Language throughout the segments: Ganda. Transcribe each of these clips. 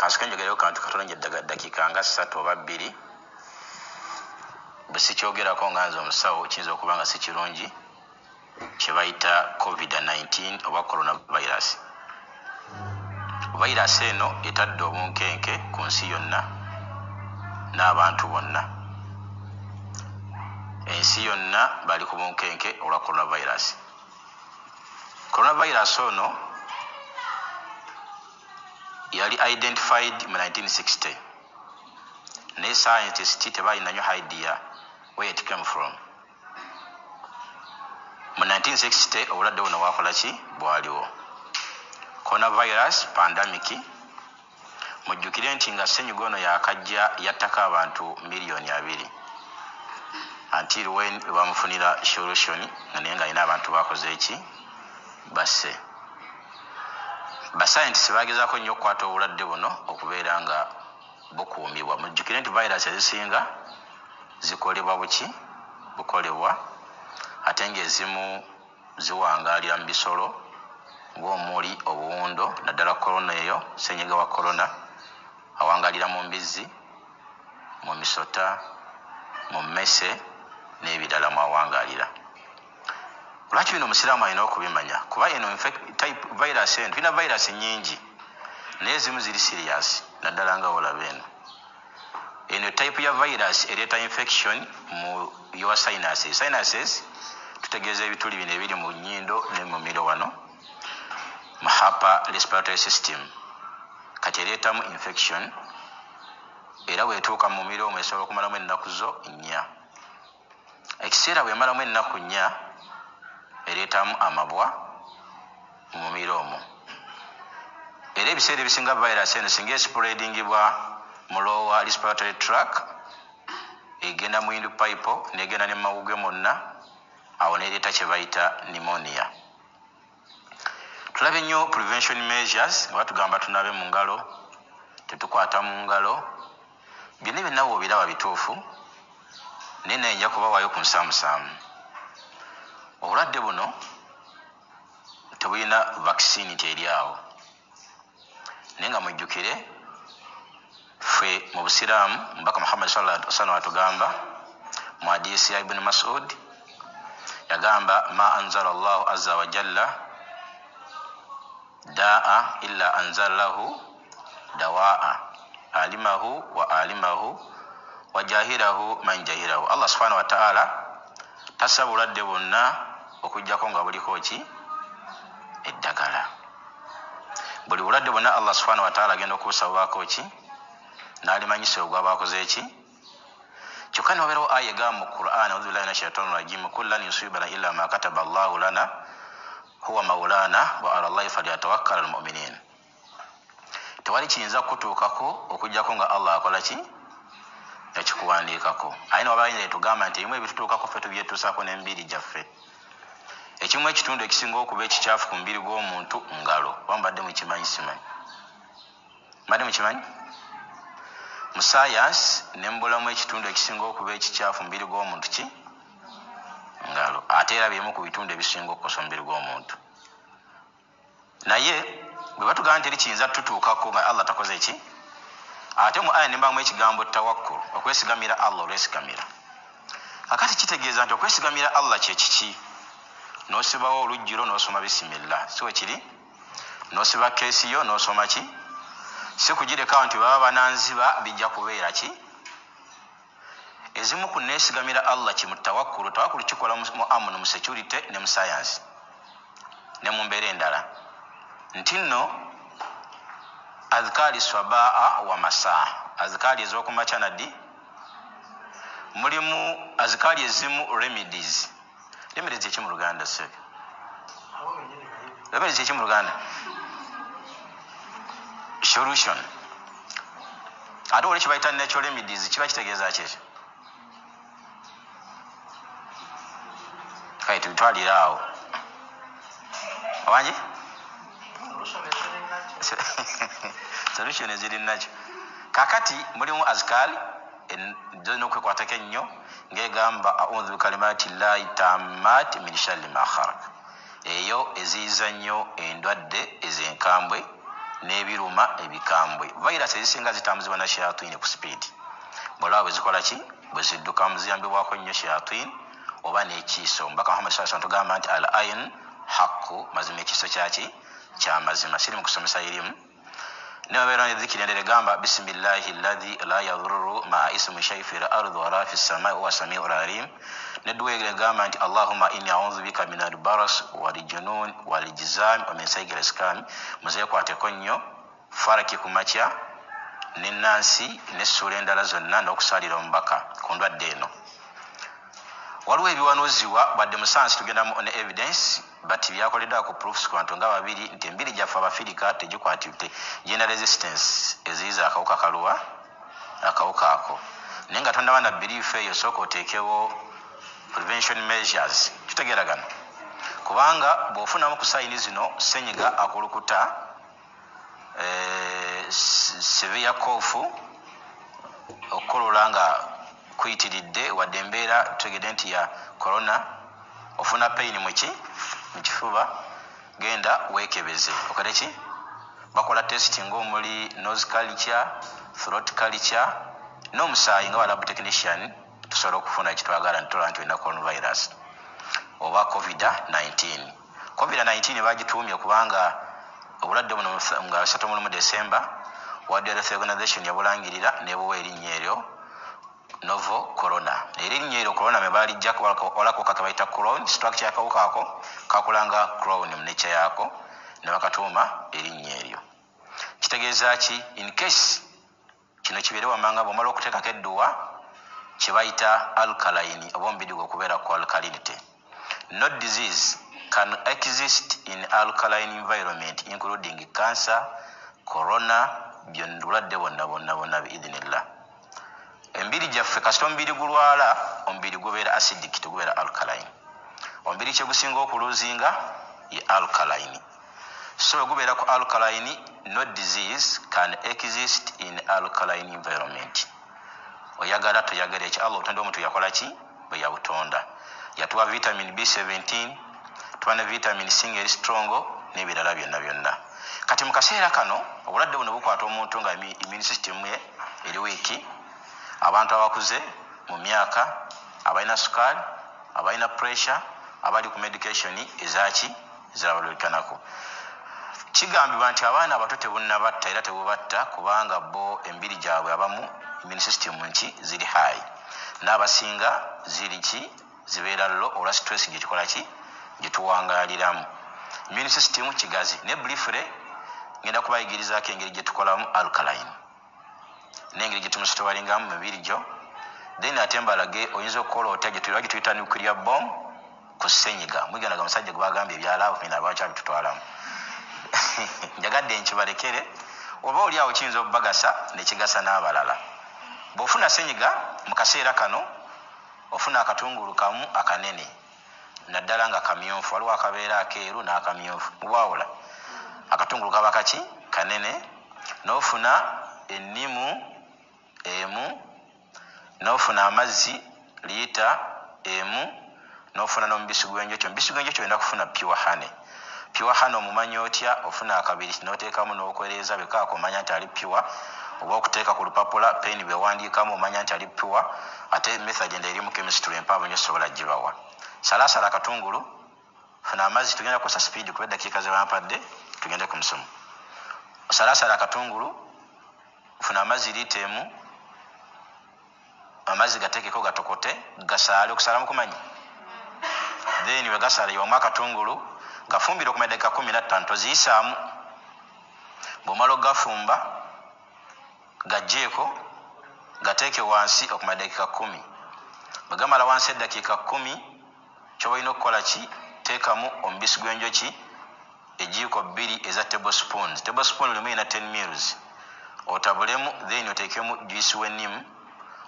kansikenjogereyo kantu katolonje dakiika nga 3 oba 2 bwe sikyogerako nga nze omusawo kiyinza okuba nga si kirungi kye bayita covid-19 oba coronavirus. Virus eno etadde obunkenke ku nsi yonna n'abantu bonna. Ensi yonna bali ku bunkenke olwa coronavirus. Coronavirus ono yali identified mu 1960 ne scientists tebalina nnyo idea where it came from. Mu 1960 obulwadde buno bwakola ki bwaliwo. Coronavirus pandemic mujjukire nti nga ssenyiga ono yakajja yattako abantu miliyoni 2 until when bamufunira solution naye nga alina abantu bakoze eki basse. Bascientists bagezaako nnyo okukwata obulwadde buno okubeera nga bukuumibwa. Mujjukire nti virus ezisinga zikolebwa bukolebwa ate ng'ezimu ziwangaalira mu bisolo ng'omuli obuwundo, naddala korona eyo ssenyiga wa korona awangaalira mu mbizzi, mu misota, mu mmese n'ebirala mwawangaalira. Lwaki bino omusiraamu alina okubimanya? Kuba eno type virus eno tulina virus nnyingi naye ezimu ziri serious naddala nga olaba eno. Eno type ya virus ereeta infection mu your sinuses. Sinuses tutegeeza ebituli bino ebiri mu nnyindo ne mu miro wano mu upper respiratory system. Kati ereetamu infection era bwetuuka mu miro omwo esobola okumalamu ennaku zo 4. Ekiseera bwemalamu ennaku 4 ereetamu amabwa mu miro omwo. Era ebiseera ebisinga virus eno singa espreadingibwa mu lower respiratory tract egenda mu windpipe negenda ne mawuge monna awo nereeta kye bayita pneumonia. Tulabe nnyo prevention measures nga batugamba tunabe mu ngalo, tetukwata mu ngalo, byonna byonna woobiraba bituufu naye naye nja kubawaayo ku nsaamusaamu. Obulwadde buno tebulina vaccine teri awo naye nga mujjukire ffe mu busiraamu mubaka Muhammad sallallahu alaihi wasallam atugamba mu hadiisi ya Ibn Mas'ud yagamba ma anzala Allahu azza wa jalla daa illa anzalahu dawaa alimahu wa jahirahu man jahirahu. Allah subhanahu wa ta'ala tassa bulwadde bwonna okujjako nga buliko ki eddagala. Buli bulwadde bwonna Allah subhanahu wa ta'ala agenda okubusabaako ki n'alimanyisa ogwabakoze eki. Kyokka nobeerawo aya egamba mu Qur'an a'udhu billahi minash shaitani rajim kullan yusibana illa ma kataba Allahu lana huwa maulana wa ala Allahi falyatawakkal almu'minin. Tewali kiyinza kutuukako okujjako nga Allah akola ki ekikuwandiikako. Ayina wabayinza tugamba nti ebimu ebitutuukako ffe tubyetuusaako n'emibiri gyaffe. Ekimu ekitundu ekisinga okuba ekikyafu ku mubiri gw'omuntu ngalo. Wambadde mukimanyi simanyi? Mbadde mukimanyi? Mu science nembulamu ekitundu ekisinga okuba ekikyafu mubiri gw'omuntu ki ngalo. Ate era byemu ku bitundu ebisinga okukosa omubiri gw'omuntu. Naye bwe batugamba nti eri kiyinza tutuukako nga Allah takoze eki, ate mu aya nembamu ekigambo tawakkul, okwesigamira Allah olwesigamira. Akati kitegeeza nti okwesigamira Allah kye kiki? N'osibawo olujjiro n'osoma bisimillah, si wekiri? N'osiba keesi yo n'osoma ki? Si kugirekawo nti baba bananziba bijja kubeera ki? Ezimu ku neesigamira Allah ki mu tawakkulu. Tawakkulu kikola mu amunu, mu security ne mu science ne mu mbeera endala. Nti nno azkari swabaa wa masaa, azkari ez'okumakya naddi mulimu azkari ezimu remedies. Remedies eki mu Luganda se? Remedies eki mu Luganda? Solution. Ate oli kibayita natural remedies kiba kitegeeza ki ekyo? Kale tubitwalire awo. Owanyi? Solution eziri nakyo. Kakati mulimu azkari zirina okwekwatako ennyo ng'egamba a'udhu bikalimati llahi tammati min sharri ma khalaq. Eyo eziyiza nnyo endwadde ez'enkambwe n'ebiruma ebikambwe. Virus ezisinga zitambuzibwa na shayatin ku speed. Bwolaba bwe zikola ki? Bwe zidduka muziyambibwako nnyo shayatin oba n'ekiiso. Mbaka Muhammad sallallahu alaihi wasallam tugamba nti al ayn haqqu, mazima ekiiso kyaki kya mazima. Siri mu kusomesa erimu. Newabeera ne dhikiri endala egamba bisimillahi alladhi la yadurru ma'a ismi shay'in fil ardi wa la fis samai wa samiul alim. Nedduwa egamba nti Allahumma inni a'udhu bika min al-baras wal junun wal jizam wa min sayyi al-iskam. Muzeekwateko nnyo faraki ku makya n'ennansi n'essuula endala zonna n'okusalira omubaka ku ndwadde eno. Waliwo ebiwanuuzibwa badde musansi tugenda mu evidence but byakoleddwa ku proofs ku bantu nga babiri nti embiri gyaffe abafirika tegikwatidde genda resistance eziyiza akawuka kaluwa akawuka ako. Naye nga tondaba na belief eyo sooka oteekewo prevention measures. Kitegeeragana kubanga bw'ofunamu ku sayini zino senyiga akulukuta severe cough okukolola nga kuyitiridde wadde embeera tutegedde nti ya corona, ofuna pain mu kifuba, genda weekebeze. Okoleki? Bakola testing omuli nose culture, throat culture n'omusaayi nga lab technician tusobola okufuna ekitwagala ntola nti olina coronavirus oba covid-19. Covid-19 bagituumye kubanga obulwadde buno nga 31 December World Health Organization yabulangirira nebuwa erinnya eryo novo corona. Erinnya eryo corona me balijja olako kakabaita crown, structure yakawuka ako kakulanga crown mu nature yako ne bakatuuma erinnya eryo. Kitegeeza ki? In case kino kibeere wamanga bw'omala okuteekako edduwa kye bayita alkaline oba omubiri gwe okubeera ku alkalinity. No disease can exist in alkaline environment including cancer, corona, bulwadde bonna biidhinillah. Embiri gyaffe kasita omubiri gulwala omubiri gubeera acidic tegubeera alkaline. Omubiri kye gusinga okuluzinga ye alkaline. So gubeera ku alkaline, no disease can exist in alkaline environment. Oyagala toyagala eki Allah otonda omuntu yakola ki? Bwe yabutonda. Yatuwa vitamin B17, tuwa ne vitamin C eri strong n'ebirala byonna. Kati mu kaseera kano obulwadde buno bukwata omuntu nga immune system ye eri wiiki. Abantu abakuze mu myaka, abalina sukaali, abalina pressure, abali ku medication ezaki zirabalurikanako. Kigambibwa nti abaana abato tebunnabatta era tebubatta kubanga bo embiri gyabwe abamu immune system ziri high. N'abasinga ziri ki? Zibeera low olwa stress gyekikola ki? Gyetuwangaaliramu. Immune system kigazi. Ne briefly ngenda kubayigirizaako engeri gyetukolamu alkaline n'engeri gyetumusitowalingamu mu mibiri gyo. Then ate mbalage oyinza okukola otya gyetuyita nuclear bomb ku ssenyiga. Mwiganaga musajja gwe bagambye ebyalaavu mina lwaki abitutwalamu. Njagadde nkibalekere oba oli awo kiyinza okubagasa nekigasa n'abalala. Bw'ofuna ssenyiga mu kaseera kano ofuna akatungulu kamu akanene naddala nga kamyufu. Waliwo akabeera akeeru n'akamyufu mubawula. Akatungulu kaba kaki? Kanene. N'ofuna ennimu emu, n'ofuna amazzi liita emu, n'ofuna n'omubisi gw'enjoki. Omubisi gw'enjoki olina kufuna pure honey. Pure honey omumanyi otya? Ofuna akabiri n'oteekamu n'okwereeza bekaako omanya nti ali pure, oba okuteeka ku lupapula peni bewandiikamu omanya nti ali pure. Ate method endala eri mu chemistry empanvu nnyo sobola gibawa. Salaasala akatungulu, funa amazzi, tugenda kukosa speed kuba eddakiika ze bampadde tugende ku musomo. Salaasala akatungulu, funa amazzi liita emu, amazzi gateekeko gatokote, gasaale okusaalamu kumanyi. Then we gasaale yomu akatungulu, gafumbire okumala eddakiika 15 toziyisaamu. Bw'omala ogafumba gaggyeko gateeke wansi okumala eddakiika 10. Bwe gamala wansi eddakiika 10 ky'oba olina okukola ki? Teekamu omubisi gw'enjoki ejiiko 2 eza tablespoons. Tablespoon limu erina 10 mils. Otabulemu then oteekemu juice w'ennimu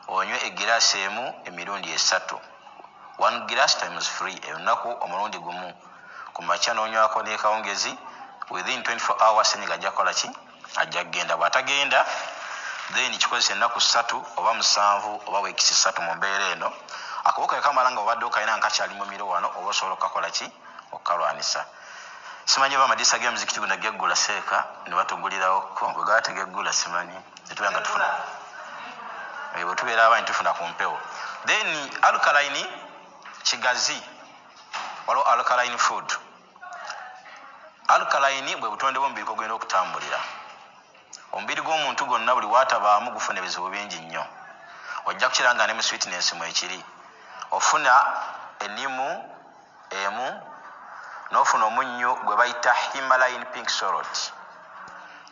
onywe egiraasi emu emirundi 3. 1 glass times 3 olunaku omulundi gumu. Ku makya n'onywako n'ekawungezi within 24 hours senyiga ajja kukola ki? Ajja kugenda. Bw'atagenda then kikozesa ennaku 3 oba 7 oba weekisi 3 mu mbeera eno. Akawuka kamala nga obadde okalina nkakyali mu miro wano oba osobola okukakola ki? Okukalwanisa. simanyi ba madisa gemuzikiti gonna geggula seeka ne batugulirawoko bwe gaba tegeggula simanyi tetubeera nga tufuna bwe tubeera abanyi tufuna ku mpewo. Then alkaline kigazi waliwo alkaline food. Alkaline bwe butonde bw'omubiri kugenda okutambulira. Omubiri gw'omuntu gwonna buli waatabaamu gufuna ebizibu bingi nnyo. Ojja kukiranga ne mu sweetness mwekiri. Ofuna ennimu emu n'ofuna omunnyo gwe bayita Himalayan pink salt,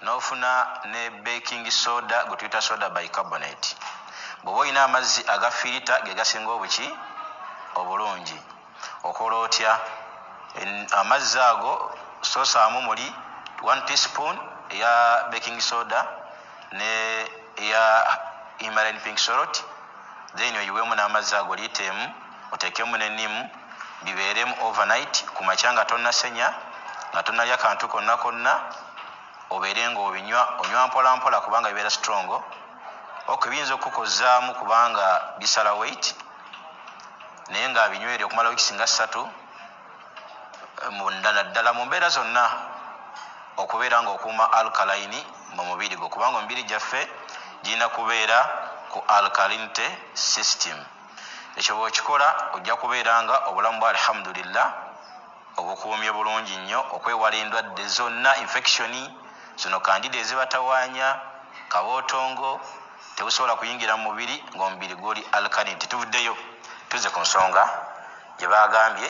n'ofuna ne baking soda gwe tuyita soda bicarbonate. Bw'oba olina amazzi aga filita ge gasinga obuki obulungi, okola otya? Amazzi ago soosaamu muli 1 teaspoon eya baking soda ne eya Himalayan pink salt, then oyiweemu n'amazzi ago liiteemu, oteekemu n'ennimu, bibeeremu overnight. Ku makya nga tonnasenya nga tonnalya kantu konna konna, obeere ng'obinywa, onywa mpola mpola kubanga bibeera strong. Okubiyinza okukozaamu kubanga bisala weight, naye ng'abinywere okumala wiiki nga 3 naddala mu mbeera zonna okubeera ng'okuuma alkaline mu mubiri gwo, kubanga omubiri gyaffe girina kubeera ku alkalinity system. Ekyo bw'okikola ojja kubeera nga obulamu bwa alhamdulillah obukuumye bulungi nnyo, okwewala endwadde zonna, infection zino kandida ezibatawaanya, kabootongo tebusobola kuyingira mu mubiri ng'omubiri gw'oli alkaline. Tetuvuddeyo tuzze ku nsonga gye baagambye